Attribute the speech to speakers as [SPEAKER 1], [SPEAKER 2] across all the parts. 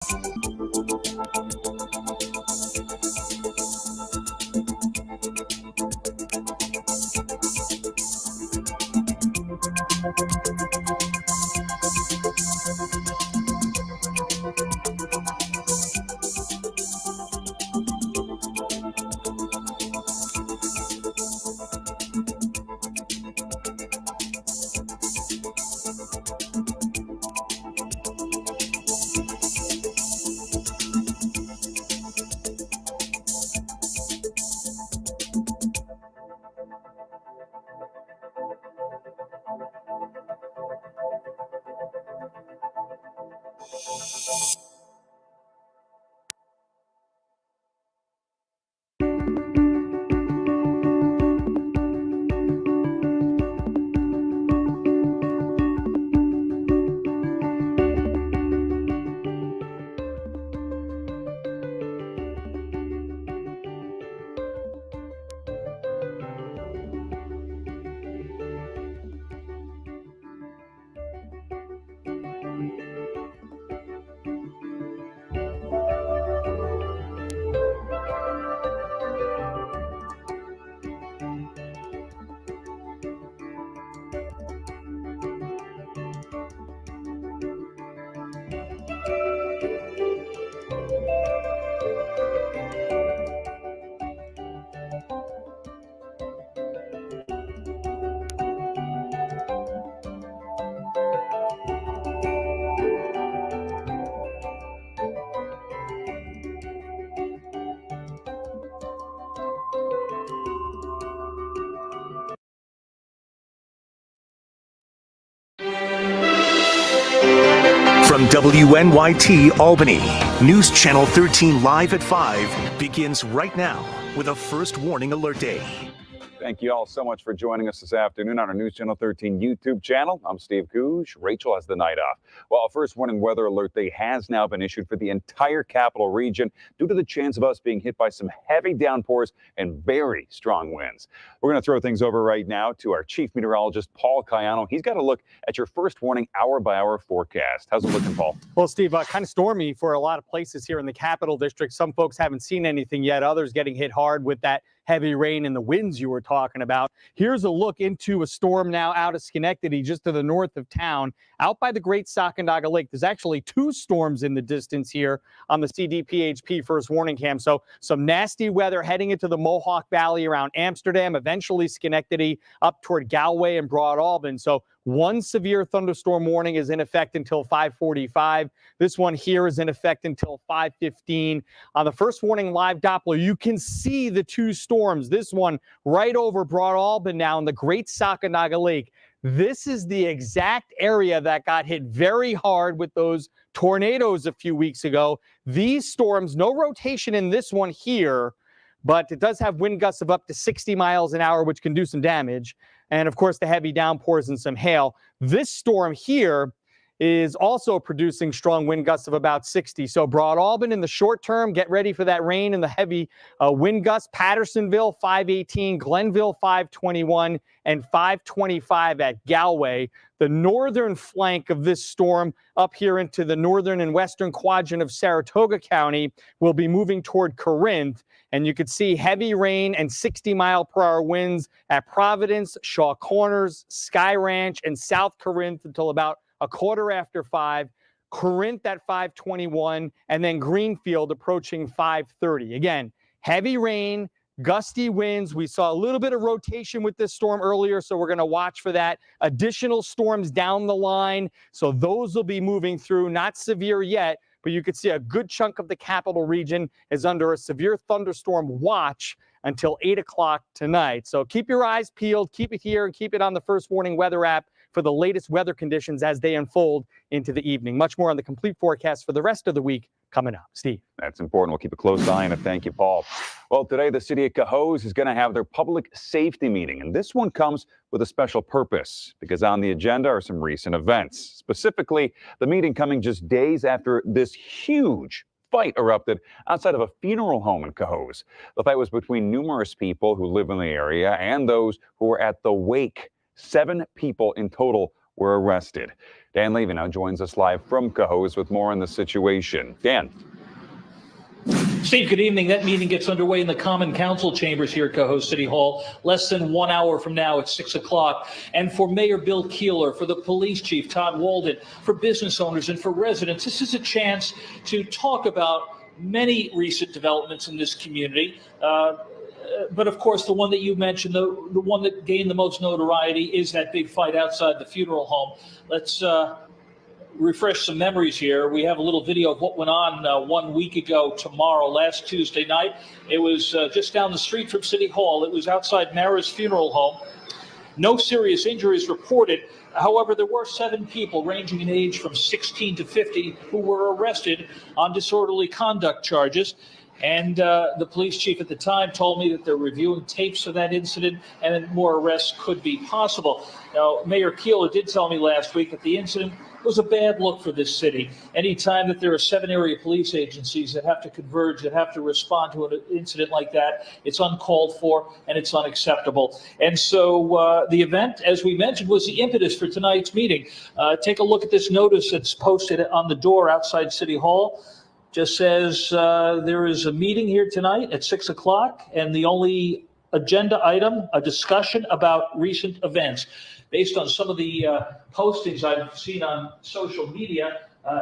[SPEAKER 1] From WNYT Albany, News Channel 13 Live at 5 begins right now with a first warning alert day.
[SPEAKER 2] Thank you all so much for joining us this afternoon on our News Channel 13 YouTube channel. I'm Steve Coos. Rachel has the night off. Well, a first warning weather alert day has now been issued for the entire capital region due to the chance of us being hit by some heavy downpours and very strong winds. We're going to throw things over right now to our chief meteorologist, Paul Cayo. He's got a look at your first warning hour-by-hour forecast. How's it looking, Paul?
[SPEAKER 3] Well, Steve, kind of stormy for a lot of places here in the Capital District. Some folks haven't seen anything yet. Others getting hit hard with that heavy rain and the winds you were talking about. Here's a look into a storm now out of Schenectady, just to the north of town, out by the Great Sacandaga Lake. There's actually two storms in the distance here on the CDPHP first warning cam. So some nasty weather heading into the Mohawk Valley around Amsterdam, eventually Schenectady, up toward Galway and Broad Alban. So one severe thunderstorm warning is in effect until 5:45. This one here is in effect until 5:15. On the first warning live Doppler, you can see the two storms. This one right over Broad Alban now in the Great Sacandaga Lake. This is the exact area that got hit very hard with those tornadoes a few weeks ago. These storms, no rotation in this one here, but it does have wind gusts of up to 60 miles an hour, which can do some damage. And of course, the heavy downpours and some hail. This storm here is also producing strong wind gusts of about 60. So Broad Alban in the short term, get ready for that rain and the heavy wind gusts. Pattersonville 518, Glenville 521, and 525 at Galway. The northern flank of this storm up here into the northern and western quadrant of Saratoga County will be moving toward Corinth. And you could see heavy rain and 60-mile-per-hour winds at Providence, Shaw Corners, Sky Ranch, and South Corinth until about a quarter after 5, Corinth at 5:21, and then Greenfield approaching 5:30. Again, heavy rain, gusty winds. We saw a little bit of rotation with this storm earlier, so we're going to watch for that. Additional storms down the line, so those will be moving through. Not severe yet, but you could see a good chunk of the capital region is under a severe thunderstorm watch until 8 o'clock tonight. So keep your eyes peeled, keep it here, and keep it on the First Warning Weather app for the latest weather conditions as they unfold into the evening. Much more on the complete forecast for the rest of the week coming up. Steve.
[SPEAKER 2] That's important. We'll keep a close eye on it. Thank you, Paul. Well, today the city of Coos is going to have their public safety meeting, and this one comes with a special purpose because on the agenda are some recent events. Specifically, the meeting coming just days after this huge fight erupted outside of a funeral home in Coos. The fight was between numerous people who live in the area and those who were at the wake. 7 people in total were arrested. Dan Levy now joins us live from Coos with more on the situation. Dan.
[SPEAKER 4] Steve, good evening. That meeting gets underway in the Common Council chambers here at Coos City Hall less than 1 hour from now at 6 o'clock. And for Mayor Bill Keeler, for the police chief, Todd Walden, for business owners and for residents, this is a chance to talk about many recent developments in this community. But of course, the one that you mentioned, the one that gained the most notoriety is that big fight outside the funeral home. Let's refresh some memories here. We have a little video of what went on 1 week ago tomorrow, last Tuesday night. It was just down the street from City Hall. It was outside Mara's funeral home. No serious injuries reported. However, there were 7 people ranging in age from 16 to 50 who were arrested on disorderly conduct charges. And the police chief at the time told me that they're reviewing tapes of that incident and that more arrests could be possible. Now, Mayor Keeler did tell me last week that the incident was a bad look for this city. Anytime that there are 7 area police agencies that have to converge, that have to respond to an incident like that, it's uncalled for and it's unacceptable. And so the event, as we mentioned, was the impetus for tonight's meeting. Take a look at this notice that's posted on the door outside City Hall. Just says there is a meeting here tonight at 6 o'clock, and the only agenda item, a discussion about recent events. Based on some of the postings I've seen on social media,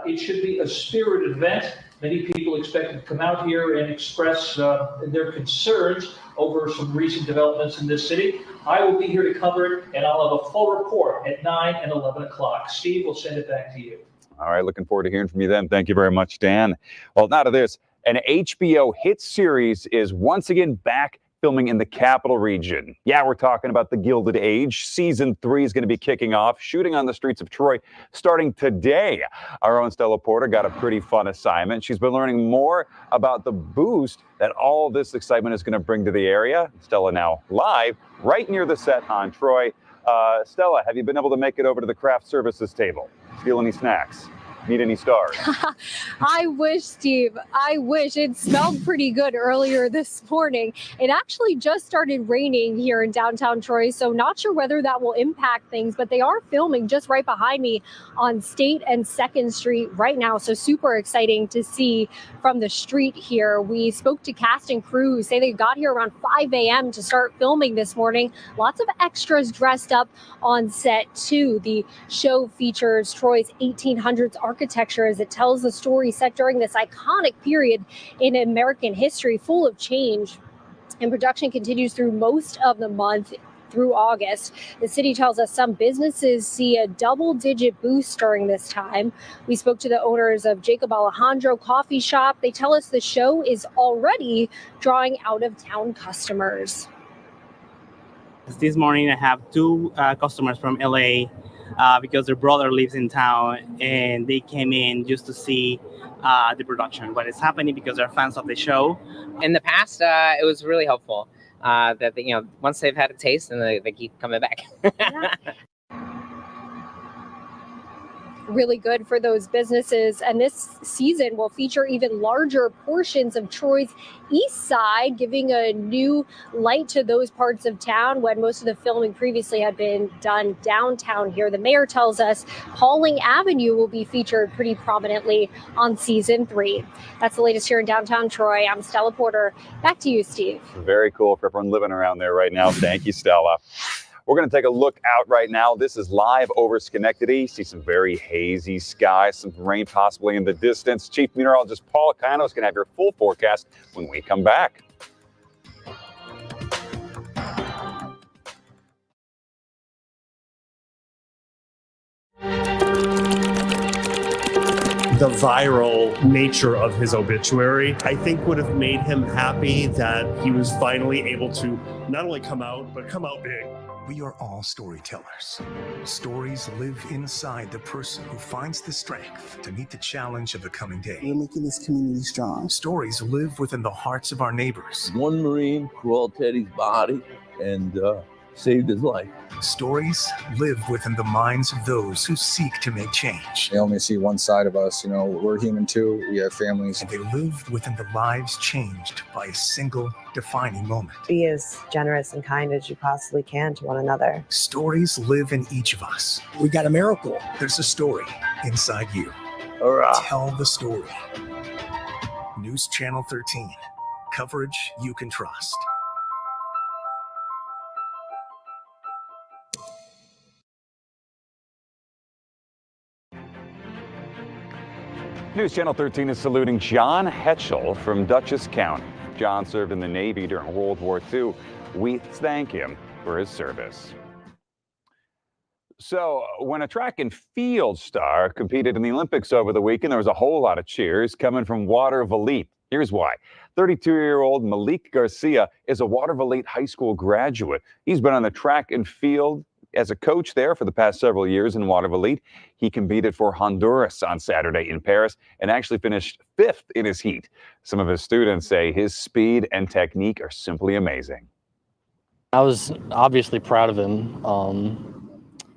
[SPEAKER 4] it should be a spirited event. Many people expect to come out here and express their concerns over some recent developments in this city. I will be here to cover it, and I'll have a full report at 9 and 11 o'clock. Steve, we'll send it back to you.
[SPEAKER 2] All right, looking forward to hearing from you then. Thank you very much, Dan. Well, now to this. An HBO hit series is once again back filming in the capital region. Yeah, we're talking about The Gilded Age. Season 3 is going to be kicking off, shooting on the streets of Troy starting today. Our own Stella Porter got a pretty fun assignment. She's been learning more about the boost that all this excitement is going to bring to the area. Stella now live right near the set on Troy. Stella, have you been able to make it over to the craft services table? Steal any snacks? Meet any stars?
[SPEAKER 5] I wish, Steve. I wish. It smelled pretty good earlier this morning. It actually just started raining here in downtown Troy, so not sure whether that will impact things, but they are filming just right behind me on State and 2nd Street right now, so super exciting to see from the street here. We spoke to cast and crew, say they got here around 5 a.m. to start filming this morning. Lots of extras dressed up on set, too. The show features Troy's 1800s architecture as it tells the story set during this iconic period in American history, full of change. And production continues through most of the month through August. The city tells us some businesses see a double-digit boost during this time. We spoke to the owners of Jacob Alejandro Coffee Shop. They tell us the show is already drawing out-of-town customers.
[SPEAKER 6] This morning I have 2 customers from LA because their brother lives in town, and they came in just to see the production, what is happening, because they're fans of the show.
[SPEAKER 7] In the past, it was really helpful that once they've had a taste, and they keep coming back.
[SPEAKER 5] Yeah. Really good for those businesses, and this season will feature even larger portions of Troy's east side, giving a new light to those parts of town when most of the filming previously had been done downtown here. The mayor tells us Pauling Avenue will be featured pretty prominently on season 3. That's the latest here in downtown Troy. I'm Stella Porter. Back to you, Steve.
[SPEAKER 2] Very cool for everyone living around there right now. Thank you, Stella. We're going to take a look out right now. This is live over Schenectady. See some very hazy skies, some rain possibly in the distance. Chief Meteorologist Paul Cayo is going to have your full forecast when we come back.
[SPEAKER 8] The viral nature of his obituary, I think, would have made him happy that he was finally able to not only come out, but come out big.
[SPEAKER 1] We are all storytellers. Stories live inside the person who finds the strength to meet the challenge of the coming day.
[SPEAKER 9] We're making this community strong.
[SPEAKER 1] Stories live within the hearts of our neighbors.
[SPEAKER 10] One Marine crawled Teddy's body and saved his life.
[SPEAKER 1] Stories live within the minds of those who seek to make change.
[SPEAKER 11] They only see one side of us. We're human too. We have families.
[SPEAKER 1] And they live within the lives changed by a single defining moment.
[SPEAKER 12] Be as generous and kind as you possibly can to one another.
[SPEAKER 1] Stories live in each of us.
[SPEAKER 9] We got a miracle.
[SPEAKER 1] There's a story inside you.
[SPEAKER 10] Hurrah.
[SPEAKER 1] Tell the story. News Channel 13. Coverage you can trust.
[SPEAKER 2] News Channel 13 is saluting John Hetchel from Dutchess County. John served in the Navy during World War II. We thank him for his service. So, when a track and field star competed in the Olympics over the weekend, there was a whole lot of cheers coming from Watervliet. Here's why. 32-year-old Malik Garcia is a Watervliet High School graduate. He's been on the track and field as a coach there for the past several years in Watervliet. He competed for Honduras on Saturday in Paris and actually finished 5th in his heat. Some of his students say his speed and technique are simply amazing.
[SPEAKER 13] I was obviously proud of him.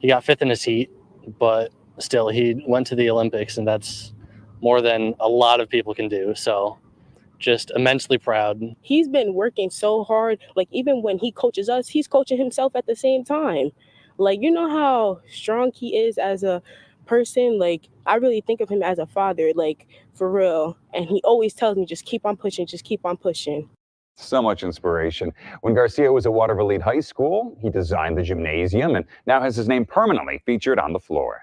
[SPEAKER 13] He got 5th in his heat, but still he went to the Olympics, and that's more than a lot of people can do. So just immensely proud.
[SPEAKER 14] He's been working so hard. Like, even when he coaches us, he's coaching himself at the same time. Like, you know how strong he is as a person? Like, I really think of him as a father, like, for real. And he always tells me, just keep on pushing, just keep on pushing.
[SPEAKER 2] So much inspiration. When Garcia was at Watervliet High School, he designed the gymnasium and now has his name permanently featured on the floor.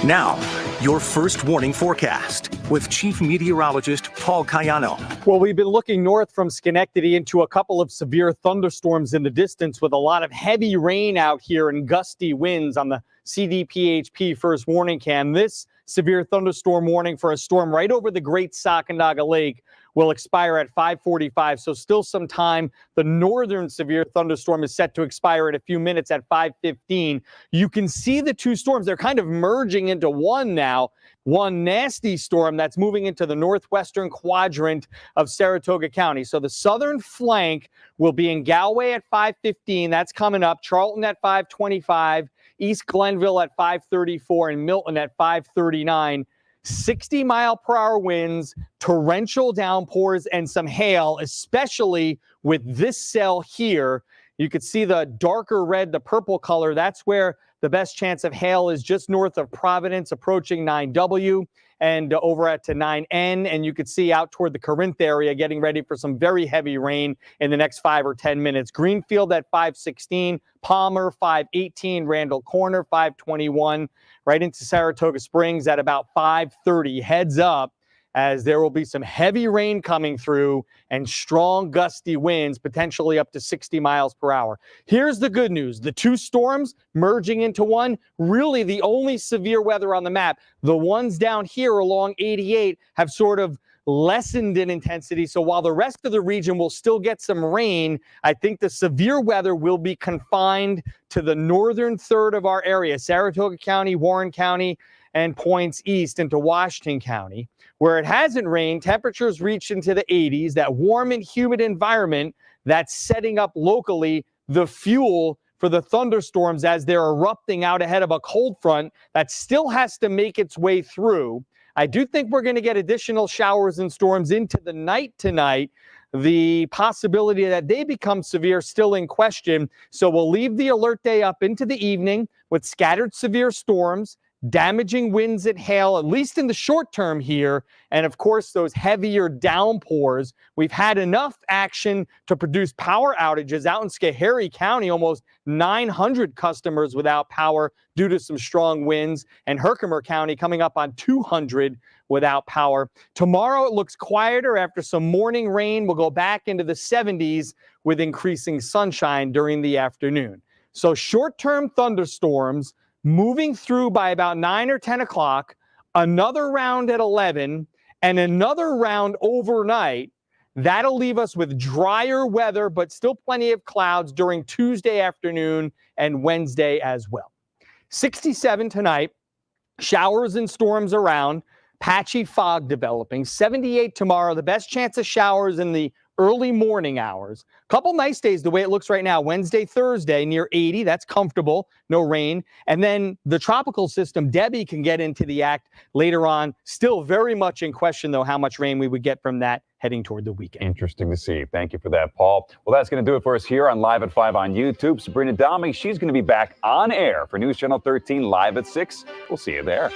[SPEAKER 1] Now, your first warning forecast with Chief Meteorologist Paul Cayano.
[SPEAKER 3] Well, we've been looking north from Schenectady into a couple of severe thunderstorms in the distance with a lot of heavy rain out here and gusty winds on the CDPHP first warning cam. This severe thunderstorm warning for a storm right over the Great Sacandaga Lake will expire at 5:45, so still some time. The northern severe thunderstorm is set to expire in a few minutes at 5:15. You can see the two storms. They're kind of merging into one now. One nasty storm that's moving into the northwestern quadrant of Saratoga County. So the southern flank will be in Galway at 5:15. That's coming up. Charlton at 5:25. East Glenville at 5:34 and Milton at 5:39. 60-mile-per-hour winds, torrential downpours, and some hail, especially with this cell here. You could see the darker red, the purple color. That's where the best chance of hail is, just north of Providence, approaching 9W and over at to 9N. And you could see out toward the Corinth area getting ready for some very heavy rain in the next 5 or 10 minutes. Greenfield at 5:16, Palmer 5:18, Randall Corner 5:21, right into Saratoga Springs at about 5:30. Heads up, as there will be some heavy rain coming through and strong gusty winds, potentially up to 60 miles per hour. Here's the good news. The two storms merging into one, really the only severe weather on the map. The ones down here along 88 have sort of lessened in intensity. So while the rest of the region will still get some rain, I think the severe weather will be confined to the northern third of our area, Saratoga County, Warren County, and points east into Washington County. Where it hasn't rained, temperatures reach into the 80s. That warm and humid environment that's setting up locally the fuel for the thunderstorms as they're erupting out ahead of a cold front that still has to make its way through. I do think we're going to get additional showers and storms into the night tonight. The possibility that they become severe still in question. So we'll leave the alert day up into the evening with scattered severe storms, damaging winds and hail, at least in the short term here. And of course, those heavier downpours. We've had enough action to produce power outages out in Schoharie County, almost 900 customers without power due to some strong winds, and Herkimer County coming up on 200 without power. Tomorrow it looks quieter after some morning rain. We'll go back into the 70s with increasing sunshine during the afternoon. So short-term thunderstorms moving through by about 9 or 10 o'clock, another round at 11, and another round overnight. That'll leave us with drier weather, but still plenty of clouds during Tuesday afternoon and Wednesday as well. 67 tonight, showers and storms around, patchy fog developing. 78 tomorrow, the best chance of showers in the early morning hours. Couple nice days the way it looks right now. Wednesday, Thursday, near 80. That's comfortable. No rain. And then the tropical system, Debbie, can get into the act later on. Still very much in question, though, how much rain we would get from that heading toward the weekend.
[SPEAKER 2] Interesting to see. Thank you for that, Paul. Well, that's going to do it for us here on Live at 5 on YouTube. Sabrina Dami, she's going to be back on air for News Channel 13 Live at 6. We'll see you there.